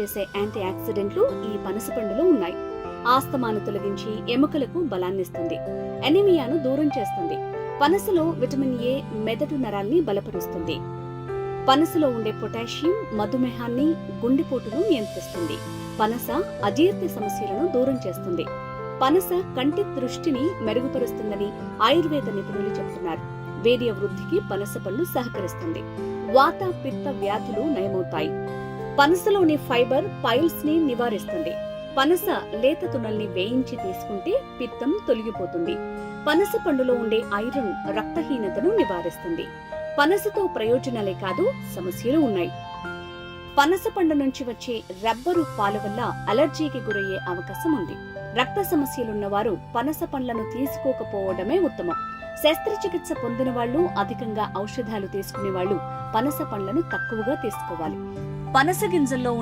చేసే యాంటీ ఆక్సిడెంట్లు ఈ పనస పండులో ఉన్నాయి. ఆస్తమాను తొలగించి ఎముకలకు బలాన్నిస్తుంది. ఎనీమియాను దూరం చేస్తుంది. పనసలో విటమిన్ ఏ మెదడు నరాల్ని బలపరుస్తుంది. పనసలో ఉండే పొటాషియం మధుమేహాన్ని, గుండెపోటును నియంత్రిస్తుంది. పనస అజీర్తి సమస్యలను దూరం చేస్తుంది. పనస కంటి దృష్టిని మెరుగుపరుస్తుందని ఆయుర్వేద నిపుణులు చెబుతున్నారు. వీర్య వృద్ధికి పనస పండు సహకరిస్తుంది. వాత పిత్త వ్యాధులు నయమవుతాయి. పనసలోని ఫైబర్ పైల్స్ ని నివారిస్తుంది. పనస లేత తునల్ని వేయించి తీసుకుంటే పిత్తం తొలగిపోతుంది. పనస పండులో ఉండే ఐరన్ రక్తహీనతను నివారిస్తుంది. పనసతో ప్రయోజనాలే కాదు, సమస్యలు ఉన్నాయి. పనస పండు నుంచి వచ్చే రబ్బరు పాలు వల్ల అలర్జీకి గురయ్యే అవకాశం ఉంది. రక్త సమస్యలున్న వారు పనస పండ్లను తీసుకోకపోవడమే ఉత్తమం. శస్త్రచికిత్స పొందిన వాళ్లు, అధికంగా ఔషధాలు తీసుకునే వాళ్లు పనస పండ్లను తక్కువగా తీసుకోవాలి. పనస గింజల్లో